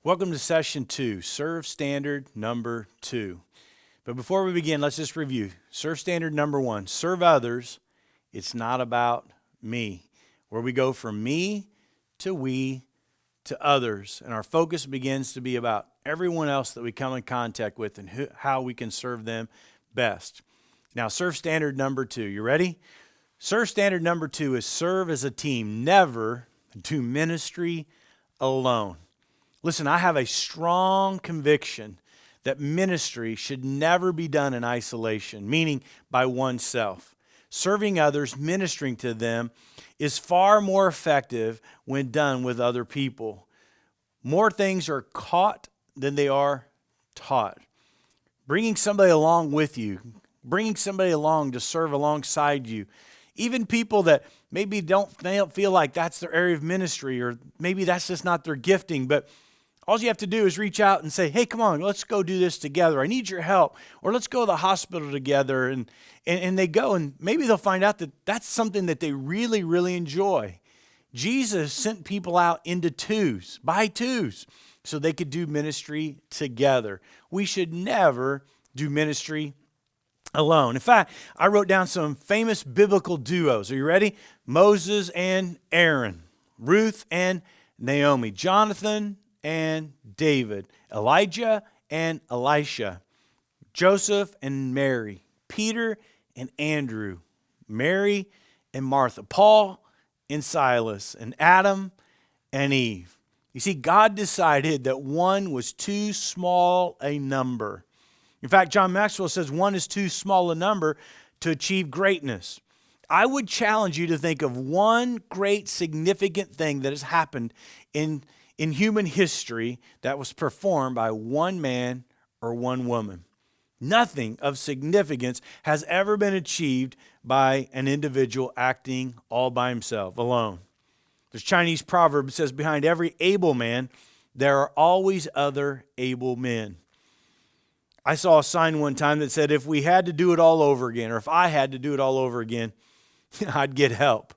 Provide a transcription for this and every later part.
Welcome to session 2, Serve Standard number 2. But before we begin, let's just review. Serve Standard number 1, serve others. It's not about me. Where we go from me to we to others. And our focus begins to be about everyone else that we come in contact with and how we can serve them best. Now, serve standard number 2. You ready? Serve standard number 2 is serve as a team. Never do ministry alone. Listen, I have a strong conviction that ministry should never be done in isolation, meaning by oneself. Serving others, ministering to them, is far more effective when done with other people. More things are caught than they are taught. Bringing somebody along with you, bringing somebody along to serve alongside you, even people that maybe don't feel like that's their area of ministry, or maybe that's just not their gifting, but all you have to do is reach out and say, hey, come on, let's go do this together. I need your help. Or let's go to the hospital together. And they go, and maybe they'll find out that that's something that they really, really enjoy. Jesus sent people out into twos, by twos, so they could do ministry together. We should never do ministry alone. In fact, I wrote down some famous biblical duos. Are you ready? Moses and Aaron, Ruth and Naomi, Jonathan and David, Elijah and Elisha, Joseph and Mary, Peter and Andrew, Mary and Martha, Paul and Silas, and Adam and Eve. You see, God decided that one was too small a number. In fact, John Maxwell says one is too small a number to achieve greatness. I would challenge you to think of one great significant thing that has happened in human history that was performed by one man or one woman. Nothing of significance has ever been achieved by an individual acting all by himself, alone. There's a Chinese proverb that says, behind every able man, there are always other able men. I saw a sign one time that said, if we had to do it all over again, or if I had to do it all over again, I'd get help.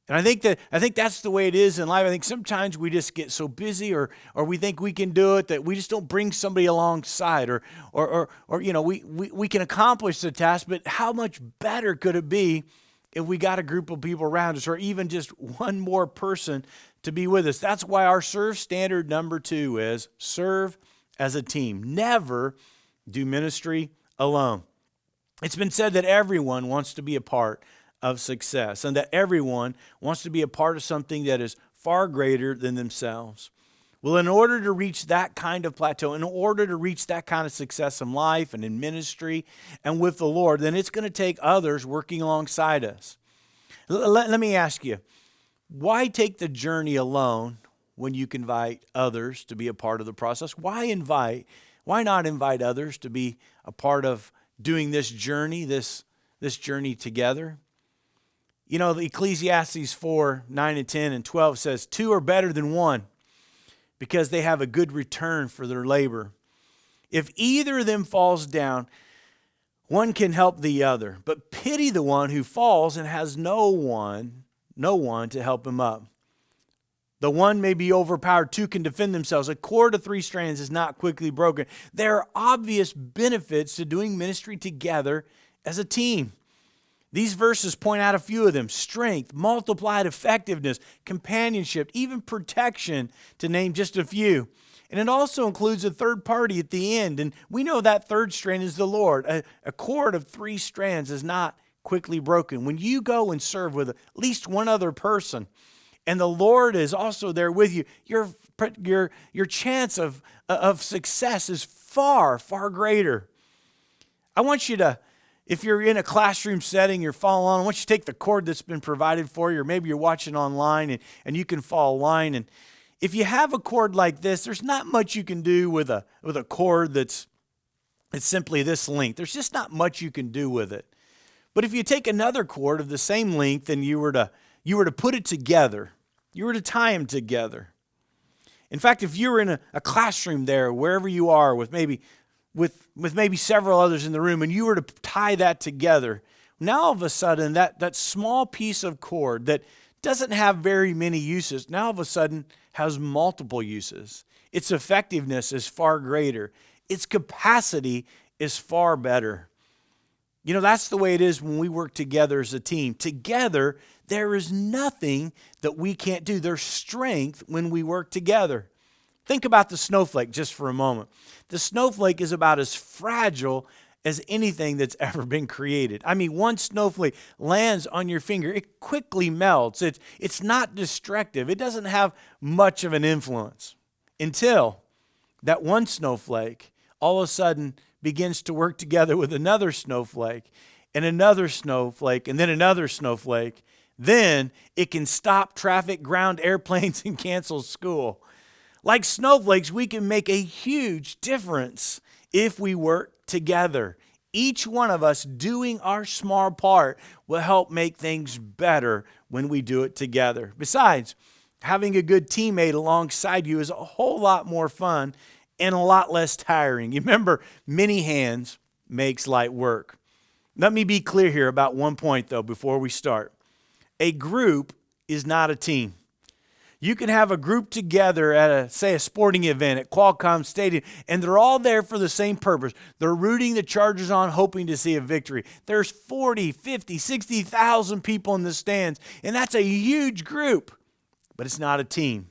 And I think that's the way it is in life. I think sometimes we just get so busy, or we think we can do it, that we just don't bring somebody alongside, or you know, we can accomplish the task, but how much better could it be if we got a group of people around us, or even just one more person to be with us? That's why our serve standard number 2 is serve as a team. Never do ministry alone. It's been said that everyone wants to be a part of success, and that everyone wants to be a part of something that is far greater than themselves. Well, in order to reach that kind of plateau, in order to reach that kind of success in life and in ministry and with the Lord, then it's going to take others working alongside us. Let me ask you, why take the journey alone when you can invite others to be a part of the process? Why not invite others to be a part of doing this journey, this journey together? You know, the Ecclesiastes 4, 9 and 10 and 12 says, 2 are better than 1 because they have a good return for their labor. If either of them falls down, one can help the other. But pity the one who falls and has no one to help him up. The one may be overpowered, 2 can defend themselves. A cord of 3 strands is not quickly broken. There are obvious benefits to doing ministry together as a team. These verses point out a few of them: strength, multiplied effectiveness, companionship, even protection, to name just a few. And it also includes a third party at the end. And we know that third strand is the Lord. A cord of 3 strands is not quickly broken. When you go and serve with at least one other person, and the Lord is also there with you, your chance of success is far, far greater. I want you to, if you're in a classroom setting, you're following along, I want you to take the cord that's been provided for you, or maybe you're watching online and you can follow along. And if you have a cord like this, there's not much you can do with a cord that's simply this length. There's just not much you can do with it. But if you take another cord of the same length and you were to put it together, you were to tie them together. In fact, if you were in a classroom there, wherever you are, with maybe several others in the room, and you were to tie that together, now all of a sudden that small piece of cord that doesn't have very many uses. Now all of a sudden has multiple uses. Its effectiveness is far greater. Its capacity is far better. You know, that's the way it is when we work together as a team. Together, there is nothing that we can't do. There's strength when we work together. Think about the snowflake just for a moment. The snowflake is about as fragile as anything that's ever been created. I mean, one snowflake lands on your finger, it quickly melts. It's not destructive. It doesn't have much of an influence until that one snowflake all of a sudden begins to work together with another snowflake and another snowflake and then another snowflake. Then it can stop traffic, ground airplanes, and cancel school. Like snowflakes, we can make a huge difference if we work together. Each one of us doing our small part will help make things better when we do it together. Besides, having a good teammate alongside you is a whole lot more fun and a lot less tiring. You remember, many hands makes light work. Let me be clear here about one point, though, before we start. A group is not a team. You can have a group together at a sporting event at Qualcomm Stadium, and they're all there for the same purpose. They're rooting the Chargers on, hoping to see a victory. There's 40, 50, 60,000 people in the stands, and that's a huge group, but it's not a team.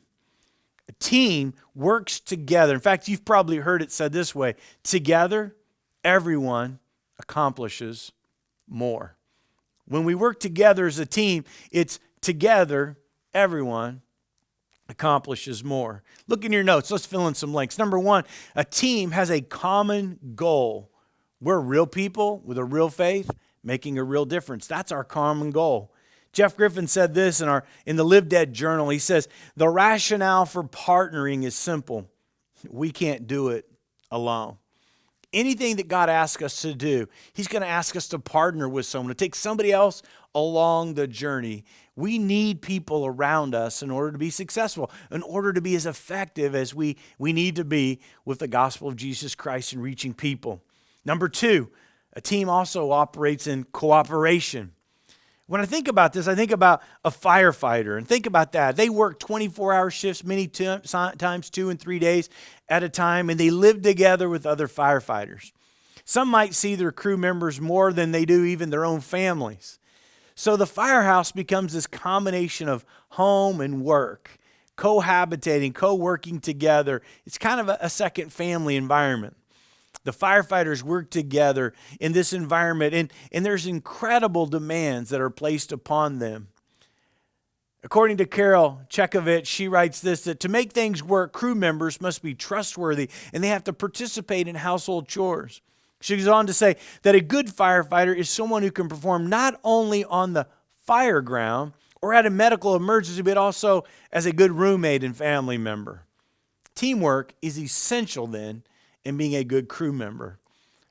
A team works together. In fact, you've probably heard it said this way: together, everyone accomplishes more. When we work together as a team, it's together, everyone accomplishes more. Look in your notes. Let's fill in some links. Number one, a team has a common goal. We're real people with a real faith, making a real difference. That's our common goal. Jeff Griffin said this in the Live Dead Journal. He says, the rationale for partnering is simple. We can't do it alone. Anything that God asks us to do, He's going to ask us to partner with someone, to take somebody else along the journey. We need people around us in order to be successful, in order to be as effective as we need to be with the gospel of Jesus Christ and reaching people. Number two, a team also operates in cooperation. When I think about this, I think about a firefighter, and think about that. They work 24-hour shifts, many times 2 and 3 days at a time, and they live together with other firefighters. Some might see their crew members more than they do even their own families. So the firehouse becomes this combination of home and work, cohabitating, co-working together. It's kind of a second family environment. The firefighters work together in this environment, and there's incredible demands that are placed upon them. According to Carol Chekovich, she writes this, that to make things work, crew members must be trustworthy, and they have to participate in household chores. She goes on to say that a good firefighter is someone who can perform not only on the fire ground or at a medical emergency, but also as a good roommate and family member. Teamwork is essential then in being a good crew member.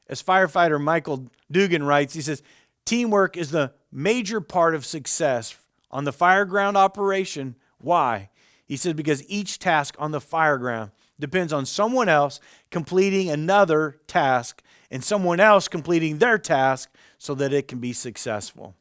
As firefighter Michael Dugan writes, he says, teamwork is the major part of success on the fire ground operation. Why? He says, because each task on the fire ground depends on someone else completing another task and someone else completing their task so that it can be successful.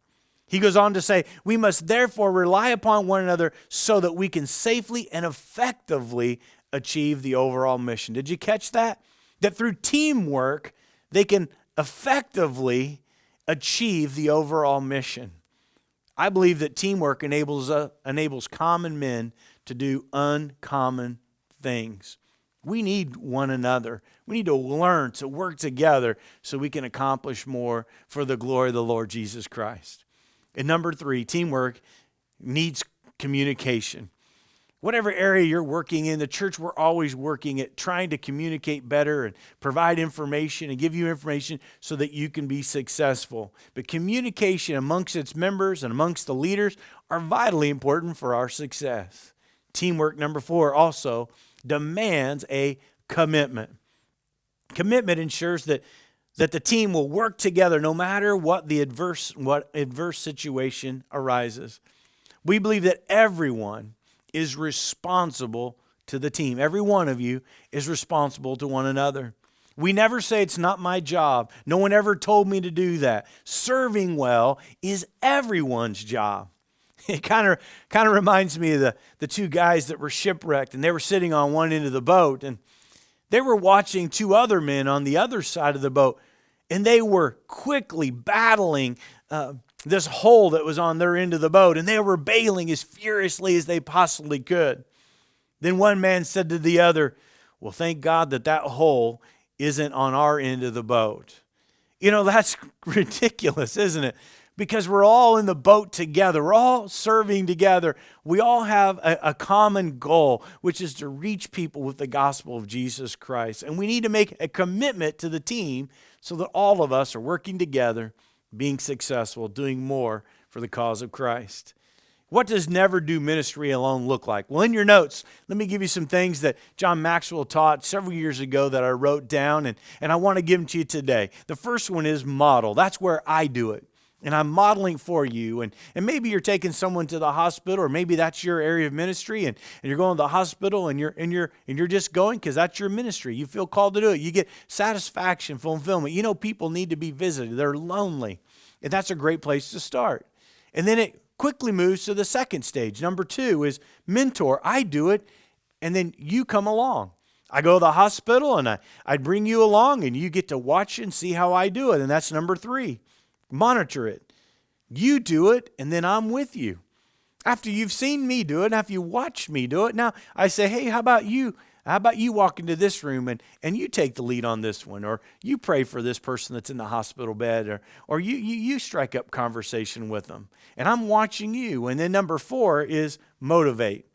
He goes on to say, we must therefore rely upon one another so that we can safely and effectively achieve the overall mission. Did you catch that? That through teamwork, they can effectively achieve the overall mission. I believe that teamwork enables common men to do uncommon things. We need one another. We need to learn to work together so we can accomplish more for the glory of the Lord Jesus Christ. And number three, teamwork needs communication. Whatever area you're working in, the church, we're always working at trying to communicate better and provide information and give you information so that you can be successful. But communication amongst its members and amongst the leaders are vitally important for our success. Teamwork, number four, also demands a commitment. Commitment ensures that the team will work together no matter what adverse situation arises. We believe that everyone is responsible to the team. Every one of you is responsible to one another. We never say it's not my job. No one ever told me to do that. Serving well is everyone's job. It kind of reminds me of the two guys that were shipwrecked, and they were sitting on one end of the boat, and they were watching two other men on the other side of the boat, and they were quickly battling this hole that was on their end of the boat, and they were bailing as furiously as they possibly could. Then one man said to the other, well, thank God that hole isn't on our end of the boat. You know, that's ridiculous, isn't it? Because we're all in the boat together. We're all serving together. We all have a common goal, which is to reach people with the gospel of Jesus Christ. And we need to make a commitment to the team so that all of us are working together, being successful, doing more for the cause of Christ. What does never do ministry alone look like? Well, in your notes, let me give you some things that John Maxwell taught several years ago that I wrote down, and I want to give them to you today. The first one is model. That's where I do it. And I'm modeling for you. And maybe you're taking someone to the hospital, or maybe that's your area of ministry, and you're going to the hospital and you're just going because that's your ministry. You feel called to do it. You get satisfaction, fulfillment. You know, people need to be visited. They're lonely. And that's a great place to start. And then it quickly moves to the second stage. Number 2 is mentor. I do it, and then you come along. I go to the hospital and I bring you along, and you get to watch and see how I do it. And that's number 3. Monitor it. You do it, and then I'm with you. After you've seen me do it, and after you watched me do it, now I say, hey, how about you? How about you walk into this room and you take the lead on this one, or you pray for this person that's in the hospital bed, or you strike up conversation with them. And I'm watching you. And then number 4 is motivate.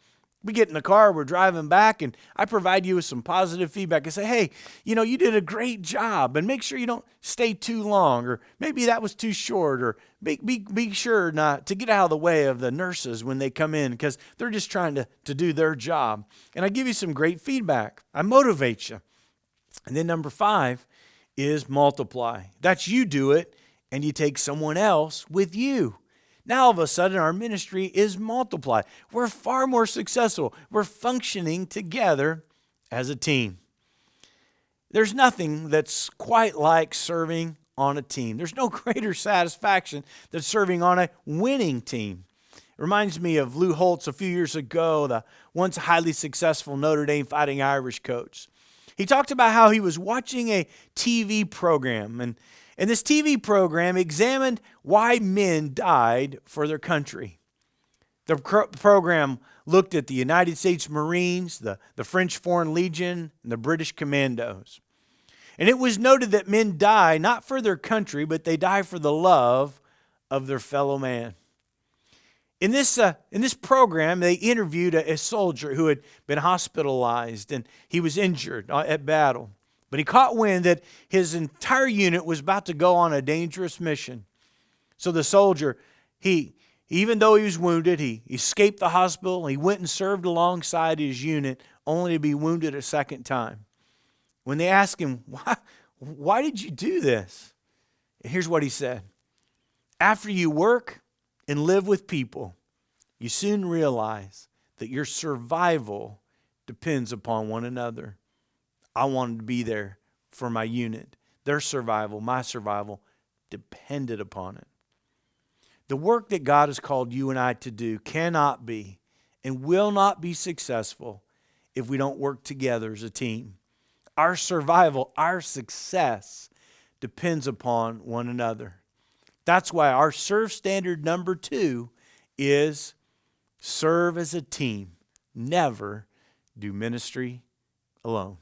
We get in the car, we're driving back, and I provide you with some positive feedback. I say, hey, you know, you did a great job, and make sure you don't stay too long, or maybe that was too short, or be sure not to get out of the way of the nurses when they come in, because they're just trying to do their job. And I give you some great feedback. I motivate you. And then number 5 is multiply. That's you do it, and you take someone else with you. Now, all of a sudden, our ministry is multiplied. We're far more successful. We're functioning together as a team. There's nothing that's quite like serving on a team. There's no greater satisfaction than serving on a winning team. It reminds me of Lou Holtz a few years ago, the once highly successful Notre Dame Fighting Irish coach. He talked about how he was watching a TV program, and this TV program examined why men died for their country. The program looked at the United States Marines, the French Foreign Legion, and the British Commandos. And it was noted that men die not for their country, but they die for the love of their fellow man. In this program, they interviewed a soldier who had been hospitalized, and he was injured at battle. But he caught wind that his entire unit was about to go on a dangerous mission. So the soldier, even though he was wounded, he escaped the hospital, and he went and served alongside his unit, only to be wounded a second time. When they asked him, why did you do this? And here's what he said. After you work and live with people, you soon realize that your survival depends upon one another. I wanted to be there for my unit. Their survival, my survival, depended upon it. The work that God has called you and I to do cannot be and will not be successful if we don't work together as a team. Our survival, our success depends upon one another. That's why our serve standard number 2 is serve as a team. Never do ministry alone.